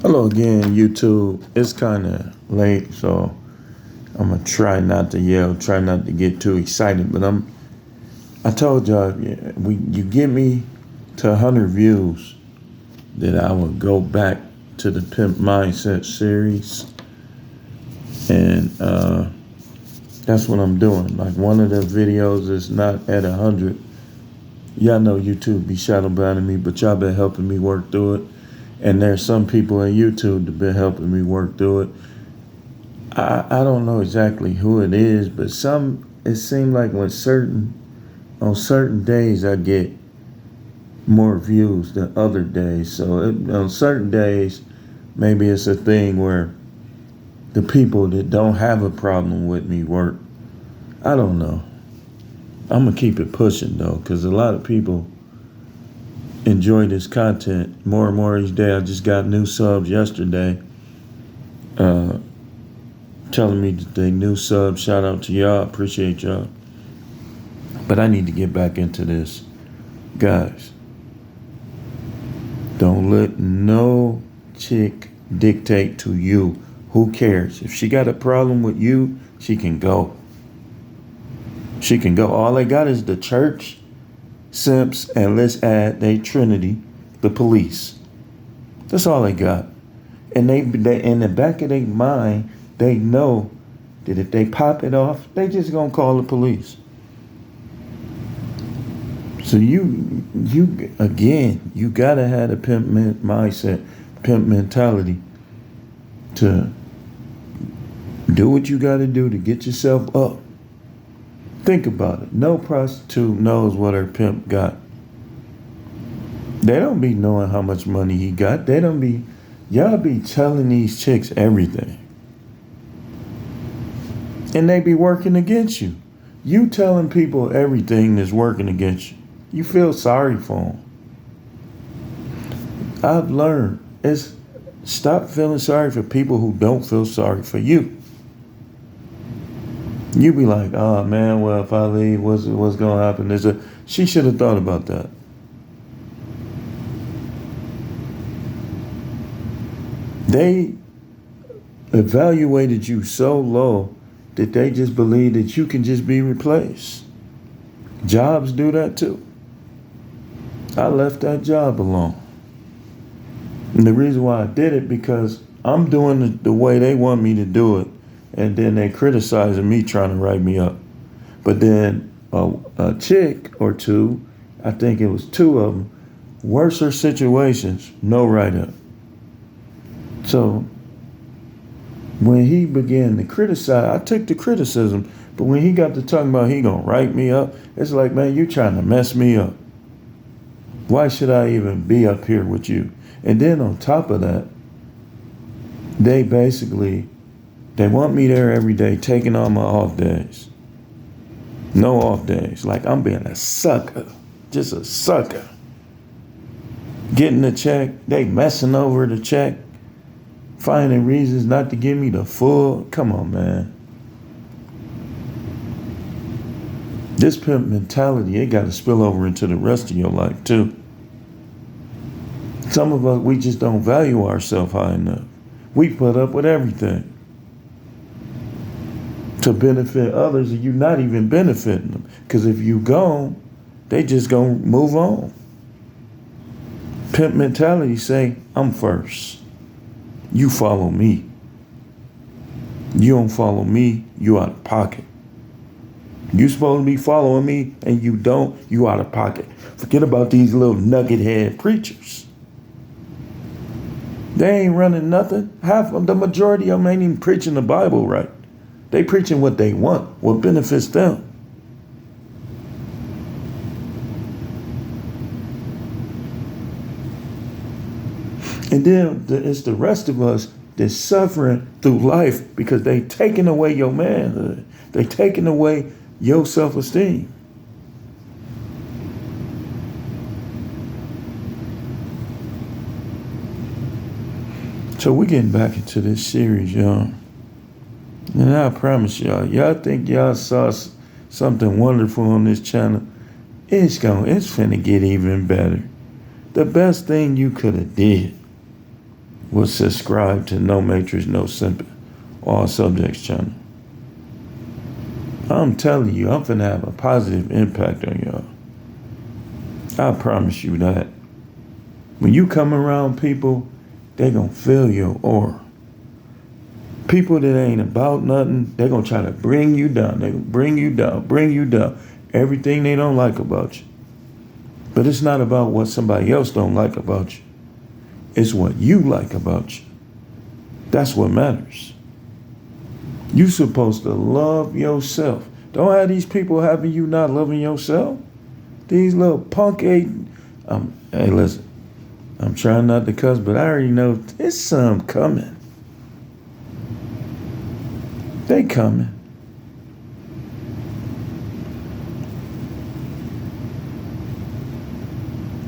Hello again, YouTube. It's kind of late, so I'm gonna try not to yell, try not to get too excited. But I told y'all, you get me to 100 views, that I would go back to the Pimp Mindset series, and that's what I'm doing. Like one of the videos is not at 100. Y'all know YouTube be shadow banning me, but y'all been helping me work through it. And there's some people in YouTube that been helping me work through it. I don't know exactly who it is, but it seemed like on certain days I get more views than other days. So on certain days, maybe it's a thing where the people that don't have a problem with me work. I don't know. I'm gonna keep it pushing though, because a lot of people enjoy this content more and more each day. I just got new subs yesterday telling me that they new subs. Shout out to y'all. Appreciate y'all. But I need to get back into this. Guys, don't let no chick dictate to you. Who cares? If she got a problem with you, she can go. She can go. All they got is the church, simps, and let's add they trinity, the police. That's all they got. And they in the back of their mind, they know that if they pop it off, they just gonna call the police. So you gotta have a pimp mindset, pimp mentality to do what you gotta do to get yourself up. Think about it. No prostitute knows what her pimp got. They don't be knowing how much money he got. Y'all be telling these chicks everything. And they be working against you. You telling people everything that's working against you. You feel sorry for them. I've learned stop feeling sorry for people who don't feel sorry for you. You be like, oh man, well, if I leave, what's gonna happen? She should have thought about that. They evaluated you so low that they just believe that you can just be replaced. Jobs do that too. I left that job alone. And the reason why I did it, because I'm doing it the way they want me to do it. And then they criticizing me trying to write me up. But then a chick or two, I think it was two of them, worser situations, no write-up. So when he began to criticize, I took the criticism, but when he got to talking about he gonna write me up, it's like, man, you trying to mess me up. Why should I even be up here with you? And then on top of that, they want me there every day, taking all my off days. No off days. Like I'm being a sucker. Just a sucker. Getting the check. They messing over the check. Finding reasons not to give me the full. Come on, man. This pimp mentality, it got to spill over into the rest of your life too. Some of us, we just don't value ourselves high enough. We put up with everything to benefit others, and you're not even benefiting them. Because if you gone, they just gonna move on. Pimp mentality say, I'm first. You follow me. You don't follow me, you out of pocket. You supposed to be following me and you don't, you out of pocket. Forget about these little nugget head preachers. They ain't running nothing. The majority of them ain't even preaching the Bible right. They preaching what they want, what benefits them. And then it's the rest of us that's suffering through life because they taking away your manhood. They taking away your self-esteem. So we're getting back into this series, y'all. And I promise y'all think y'all saw something wonderful on this channel. It's finna get even better. The best thing you could have did will subscribe to No Matrix, No Simple, All Subjects channel. I'm telling you, I'm finna have a positive impact on y'all. I promise you that. When you come around people, they gonna feel your aura. People that ain't about nothing, they gonna try to bring you down. They gonna bring you down. Everything they don't like about you. But it's not about what somebody else don't like about you. It's what you like about you. That's what matters. You supposed to love yourself. Don't have these people having you not loving yourself. These little punk hey, listen, I'm trying not to cuss, but I already know there's some coming. They coming.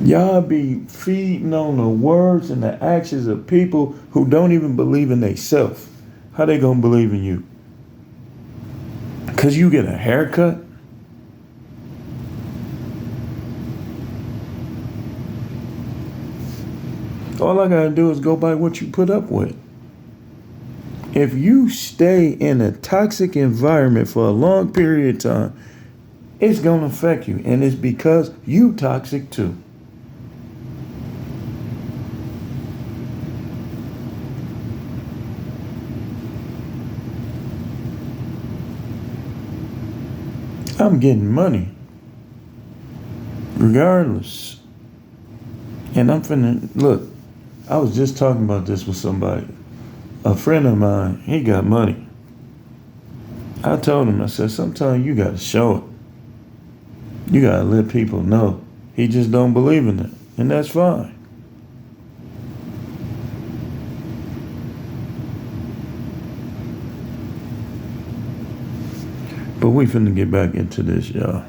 Y'all be feeding on the words and the actions of people who don't even believe in themselves. How they gonna believe in you? Cause you get a haircut? All I gotta do is go by what you put up with. If you stay in a toxic environment for a long period of time, it's gonna affect you. And it's because you toxic too. I'm getting money, regardless. And I'm finna, look, I was just talking about this with somebody. A friend of mine, he got money. I told him, I said, sometimes you gotta show it. You gotta let people know. He just don't believe in it, and that's fine. But we finna get back into this, y'all.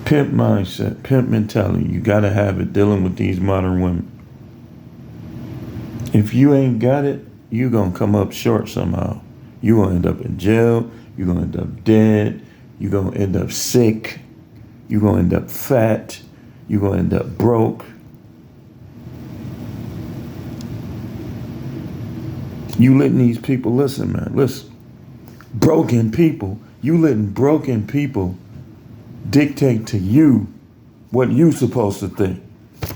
Pimp mindset, pimp mentality. You gotta have it dealing with these modern women. If you ain't got it, you gonna come up short somehow. You gonna end up in jail. You gonna end up dead. You gonna end up sick. You gonna end up fat. You gonna end up broke. You letting these people, listen, man, listen. Broken people, you letting broken people dictate to you what you supposed to think.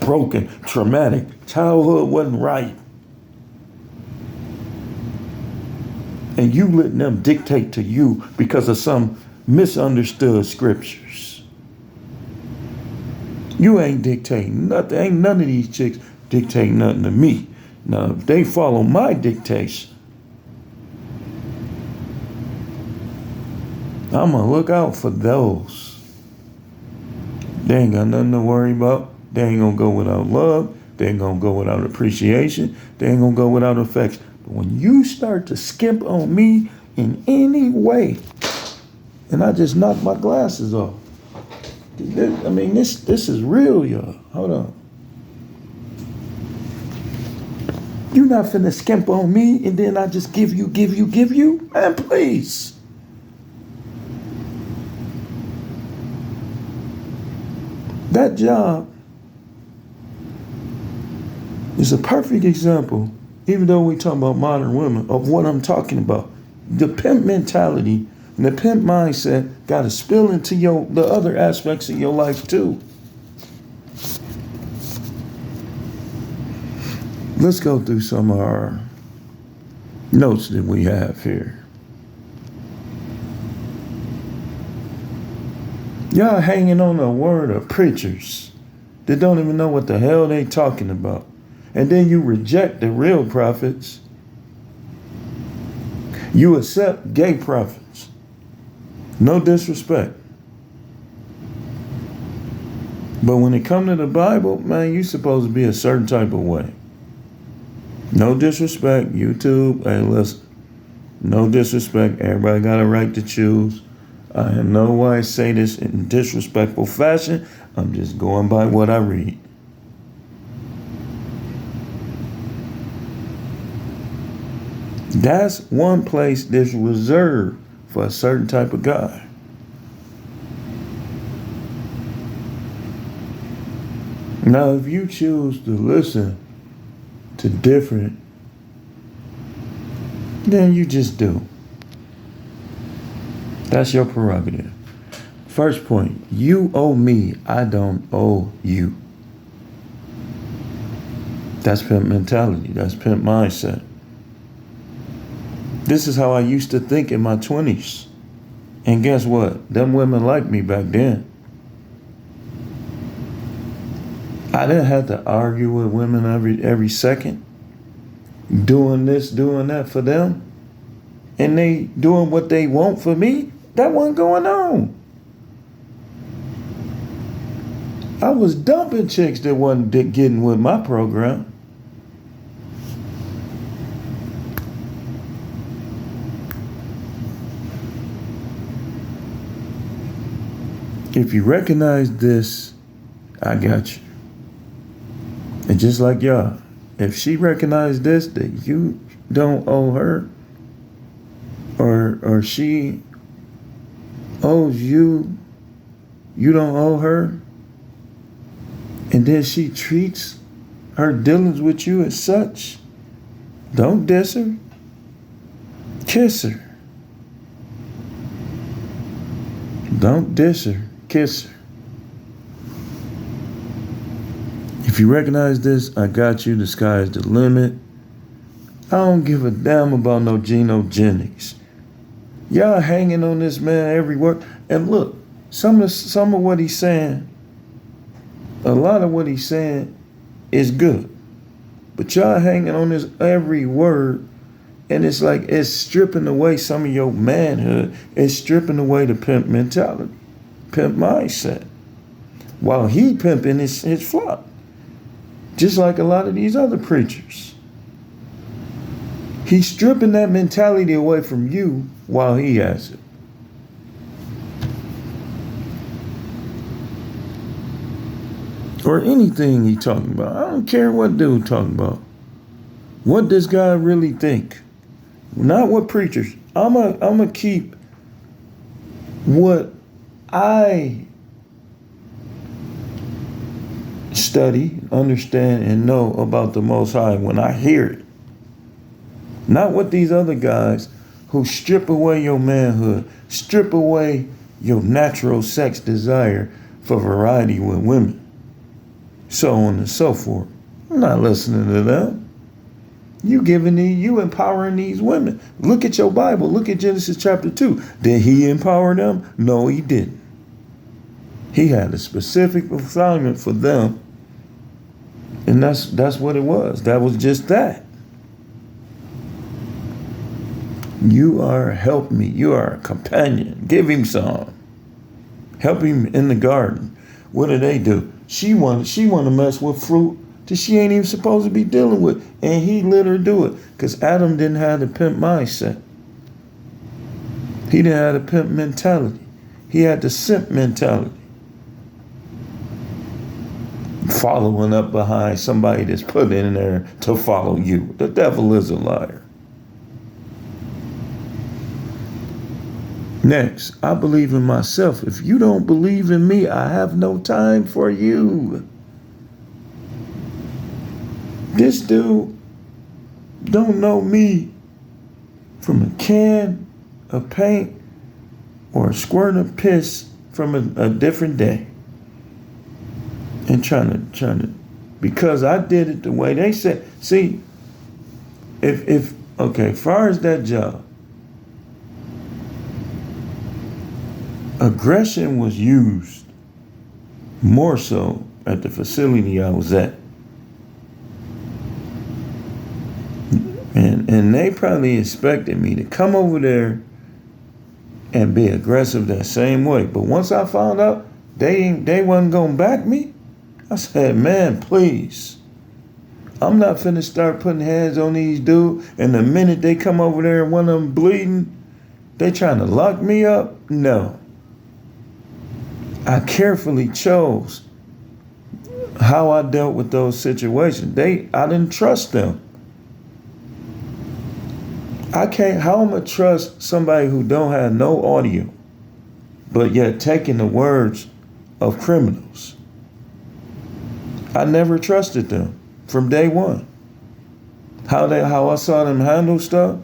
Broken, traumatic, childhood wasn't right. And you letting them dictate to you because of some misunderstood scriptures. You ain't dictating nothing. Ain't none of these chicks dictate nothing to me. Now, if they follow my dictation, I'm going to look out for those. They ain't got nothing to worry about. They ain't going to go without love. They ain't going to go without appreciation. They ain't going to go without affection. But when you start to skimp on me in any way, and I just knock my glasses off. I mean, this is real, y'all. Hold on. You not finna skimp on me and then I just give you? Man, please. That job is a perfect example, even though we talk about modern women, of what I'm talking about. The pimp mentality and the pimp mindset got to spill into the other aspects of your life too. Let's go through some of our notes that we have here. Y'all hanging on the word of preachers that don't even know what the hell they talking about. And then you reject the real prophets. You accept gay prophets. No disrespect. But when it comes to the Bible, man, you supposed to be a certain type of way. No disrespect, YouTube. Hey, listen. No disrespect. Everybody got a right to choose. I have no way I say this in disrespectful fashion. I'm just going by what I read. That's one place that's reserved for a certain type of guy. Now, if you choose to listen to different, then you just do. That's your prerogative. First point, you owe me, I don't owe you. That's pimp mentality. That's pimp mindset. This is how I used to think in my 20s. And guess what? Them women liked me back then. I didn't have to argue with women every second, doing this, doing that for them, and they doing what they want for me. That wasn't going on. I was dumping chicks that wasn't getting with my program. If you recognize this, I got you. And just like y'all, if she recognized this, that you don't owe her, or she owes you, you don't owe her, and then she treats her dealings with you as such, don't diss her, kiss her. Don't diss her, kiss her. If you recognize this, I got you. The sky is the limit. I don't give a damn about no genogenics. Y'all hanging on this man every word. And look, some of what he's saying, a lot of what he's saying is good. But y'all hanging on this every word, and it's like it's stripping away some of your manhood. It's stripping away the pimp mentality, pimp mindset. While he pimping his flock. Just like a lot of these other preachers. He's stripping that mentality away from you while he has it. Or anything he talking about. I don't care what dude talking about. What does God really think? Not what preachers. I'm a keep what I study, understand, and know about the Most High when I hear it. Not what these other guys who strip away your manhood, strip away your natural sex desire for variety with women, so on and so forth. I'm not listening to them. You empowering these women. Look at your Bible. Look at Genesis chapter 2. Did he empower them? No, he didn't. He had a specific assignment for them, and that's what it was. That was just that. You are help me. You are a companion. Give him some. Help him in the garden. What do? She want to mess with fruit that she ain't even supposed to be dealing with, and he let her do it because Adam didn't have the pimp mindset. He didn't have the pimp mentality. He had the simp mentality. Following up behind somebody that's put in there to follow you. The devil is a liar. Next, I believe in myself. If you don't believe in me, I have no time for you. This dude don't know me from a can of paint or a squirt of piss from a different day. And trying to, because I did it the way they said. See, if far as that job, aggression was used more so at the facility I was at. And they probably expected me to come over there and be aggressive that same way. But once I found out they wasn't gonna back me, I said, man, please. I'm not finna start putting hands on these dudes, and the minute they come over there and one of them bleeding, they trying to lock me up? No. I carefully chose how I dealt with those situations. I didn't trust them. How am I trust somebody who don't have no audio, but yet taking the words of criminals? I never trusted them from day one. How I saw them handle stuff,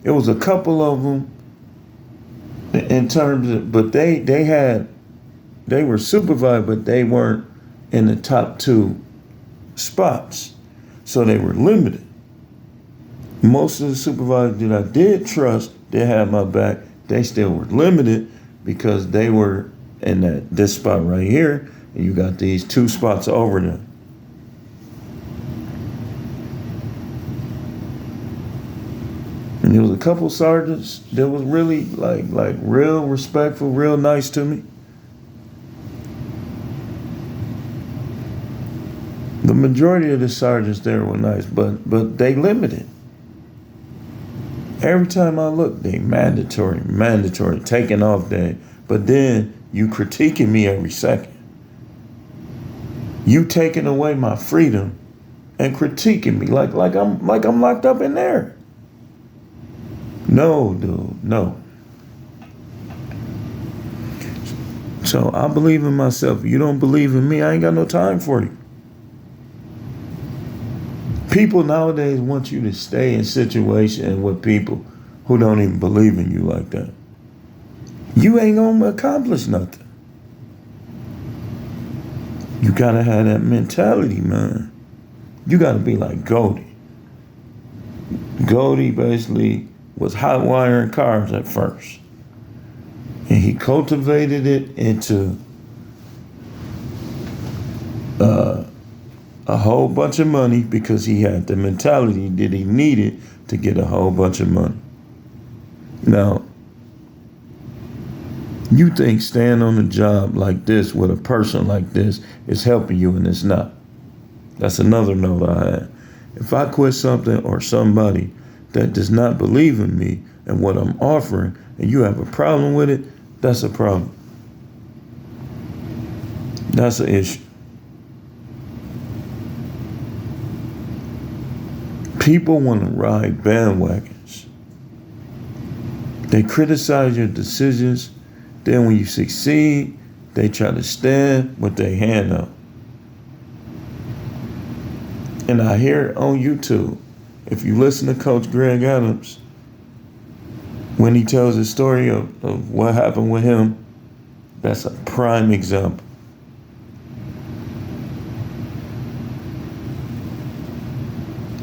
it was a couple of them in terms of, but they were supervised, but they weren't in the top two spots. So they were limited. Most of the supervisors that I did trust, they had my back, they still were limited because they were in this spot right here, and you got these two spots over them. And there was a couple sergeants that was really like real respectful, real nice to me. The majority of the sergeants there were nice, but they limited. Every time I look, they mandatory, taking off day. But then you critiquing me every second. You taking away my freedom and critiquing me like I'm locked up in there. No, dude, no. So I believe in myself. If you don't believe in me, I ain't got no time for you. People nowadays want you to stay in situations with people who don't even believe in you like that. You ain't gonna accomplish nothing. You gotta have that mentality, man. You gotta be like Goldie. Goldie basically was hot wiring cars at first. And he cultivated it into a whole bunch of money because he had the mentality that he needed to get a whole bunch of money. Now, you think staying on a job like this with a person like this is helping you, and it's not. That's another note I had. If I quit something or somebody that does not believe in me and what I'm offering, and you have a problem with it, that's a problem. That's an issue. People want to ride bandwagons. They criticize your decisions. Then when you succeed, they try to stand with their hand up. And I hear it on YouTube. If you listen to Coach Greg Adams, when he tells the story of what happened with him, that's a prime example.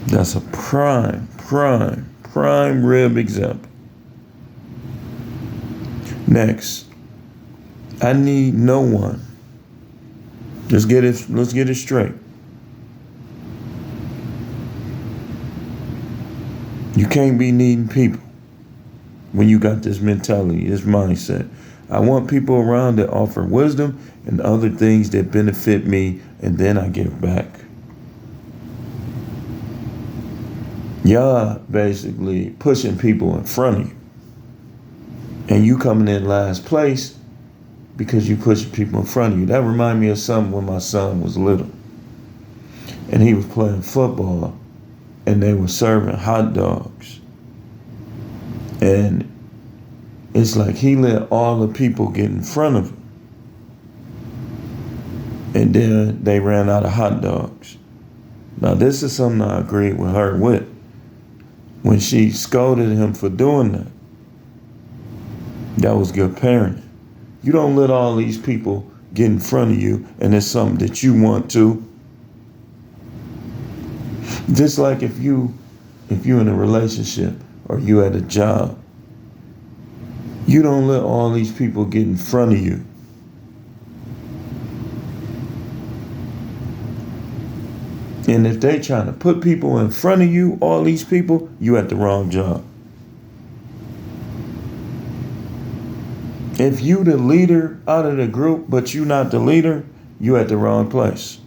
That's a prime rib example. Next, I need no one. Let's get it straight. You can't be needing people when you got this mentality, this mindset. I want people around that offer wisdom and other things that benefit me, and then I give back. Y'all basically pushing people in front of you. And you coming in last place because you pushing people in front of you. That reminded me of something when my son was little. And he was playing football and they were serving hot dogs. And it's like he let all the people get in front of him. And then they ran out of hot dogs. Now this is something I agreed with her with. When she scolded him for doing that, that was good parenting. You don't let all these people get in front of you and it's something that you want to. Just like if you in a relationship or you at a job, you don't let all these people get in front of you. And if they trying to put people in front of you, all these people, you at the wrong job. If you the leader out of the group, but you not the leader, you at the wrong place.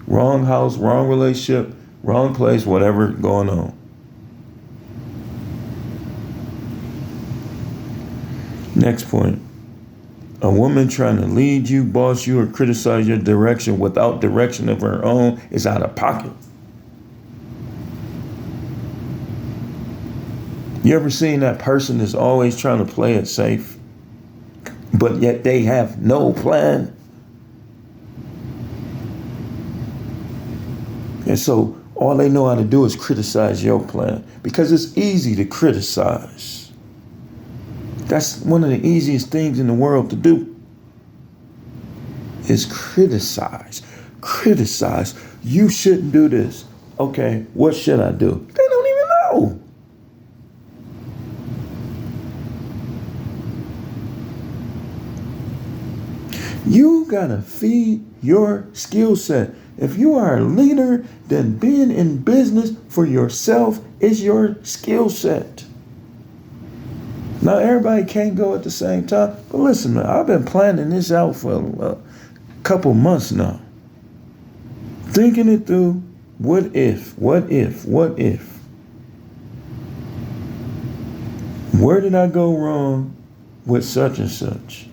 Wrong house, wrong relationship, wrong place, whatever going on. Next point. A woman trying to lead you, boss you, or criticize your direction without direction of her own is out of pocket. You ever seen that person that's always trying to play it safe, but yet they have no plan? And so all they know how to do is criticize your plan because it's easy to criticize. That's one of the easiest things in the world to do is criticize. Criticize. You shouldn't do this. Okay, what should I do? They don't even know. You gotta feed your skill set. If you are a leader, then being in business for yourself is your skill set. Now, everybody can't go at the same time. But listen, man, I've been planning this out for a couple months now. Thinking it through. What if? What if? What if? Where did I go wrong with such and such?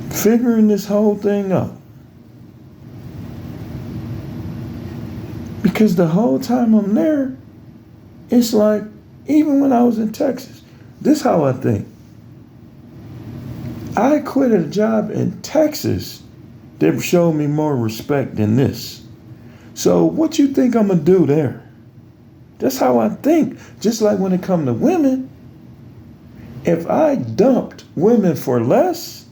Figuring this whole thing out. Because the whole time I'm there, it's like, even when I was in Texas, this is how I think. I quit a job in Texas that showed me more respect than this. So what you think I'm gonna do there? That's how I think. Just like when it comes to women, if I dumped women for less,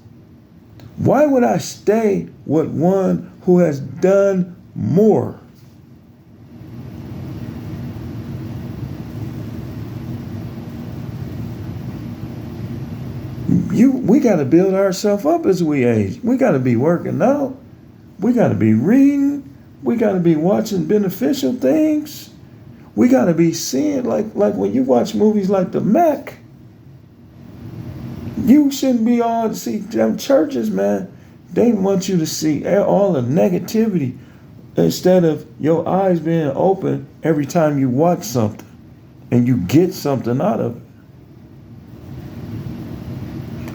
why would I stay with one who has done more? We got to build ourselves up as we age. We got to be working out. We got to be reading. We got to be watching beneficial things. We got to be seeing, like when you watch movies like The Mac, you shouldn't be all, see, them churches, man, they want you to see all the negativity instead of your eyes being open every time you watch something and you get something out of it.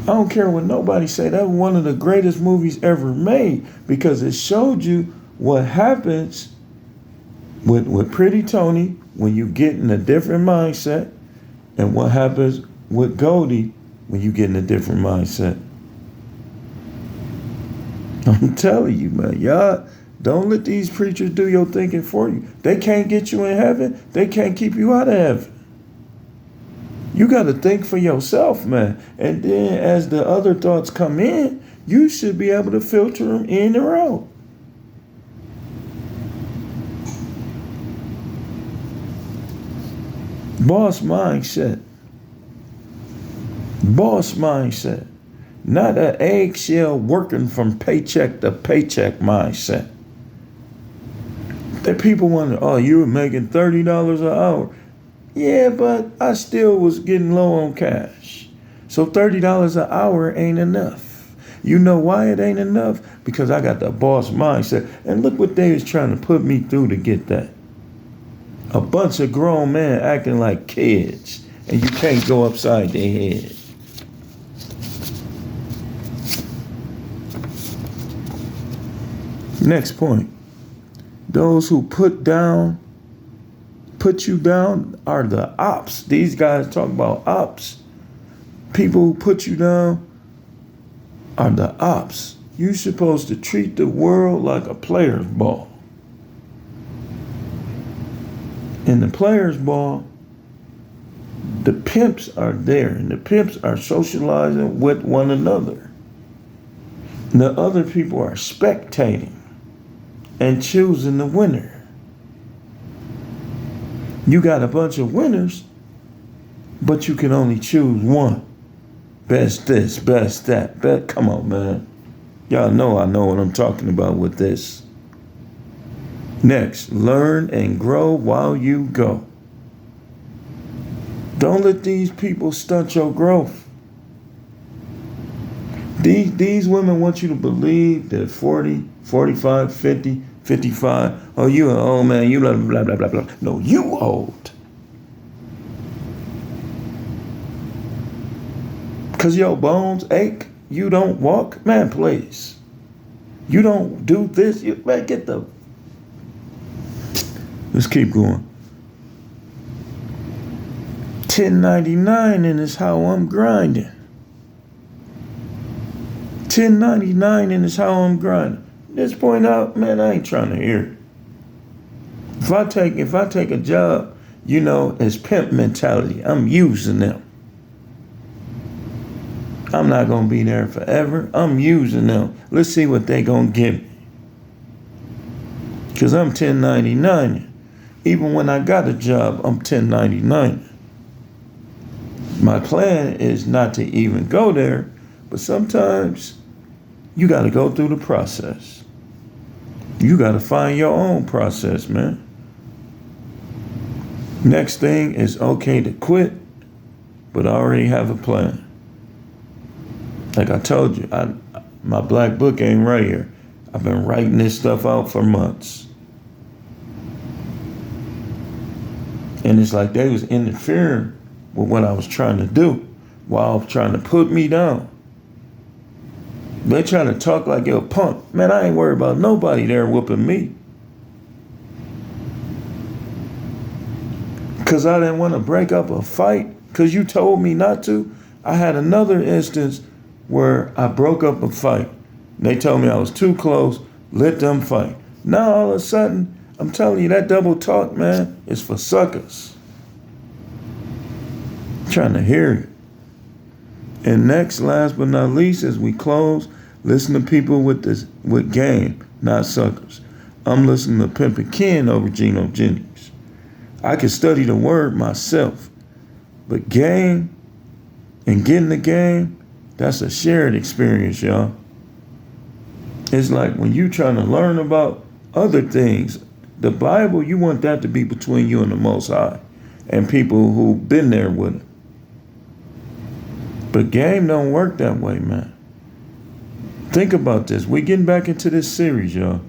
I don't care what nobody say. That was one of the greatest movies ever made because it showed you what happens with Pretty Tony when you get in a different mindset and what happens with Goldie when you get in a different mindset. I'm telling you, man, y'all don't let these preachers do your thinking for you. They can't get you in heaven. They can't keep you out of heaven. You got to think for yourself, man. And then as the other thoughts come in, you should be able to filter them in or out. Boss mindset. Boss mindset. Not an eggshell working from paycheck to paycheck mindset. That people wonder, oh, you were making $30 an hour. Yeah, but I still was getting low on cash. So $30 an hour ain't enough. You know why it ain't enough? Because I got the boss mindset. And look what they was trying to put me through to get that. A bunch of grown men acting like kids. And you can't go upside their head. Next point. Those who put you down are the ops. These guys talk about ops. People who put you down are the ops. You're supposed to treat the world like a player's ball. In the player's ball, the pimps are there, and the pimps are socializing with one another. And the other people are spectating and choosing the winner. You got a bunch of winners, but you can only choose one. Best this, best that. Come on, man. Y'all know I know what I'm talking about with this. Next, learn and grow while you go. Don't let these people stunt your growth. These women want you to believe that 40, 45, 50, 55, oh, you an old man, you blah, blah, blah, blah, blah. No, you old. Because your bones ache, you don't walk, man, please. You don't do this, man, get the... Let's keep going. 1099 and is how I'm grinding. 1099 and is how I'm grinding. Just point out, man, I ain't trying to hear it. If I take a job, it's pimp mentality. I'm using them. I'm not gonna be there forever. I'm using them. Let's see what they gonna give me. Cause I'm 1099. Even when I got a job, I'm 1099. My plan is not to even go there, but sometimes you got to go through the process. You got to find your own process, man. Next thing is okay to quit, but I already have a plan. Like I told you, my black book ain't right here. I've been writing this stuff out for months. And it's like they was interfering with what I was trying to do while trying to put me down. They trying to talk like you're a punk. Man, I ain't worried about nobody there whooping me. Because I didn't want to break up a fight because you told me not to. I had another instance where I broke up a fight. They told me I was too close, let them fight. Now all of a sudden, I'm telling you, that double talk, man, is for suckers. Trying to hear it. And next, last but not least, as we close, listen to people with game, not suckers. I'm listening to Pimpin' Ken over Geno Jennings. I can study the word myself, but game and getting the game, that's a shared experience, y'all. It's like when you trying to learn about other things, the Bible, you want that to be between you and the Most High and people who've been there with it. But game don't work that way, man. Think about this. We're getting back into this series, y'all.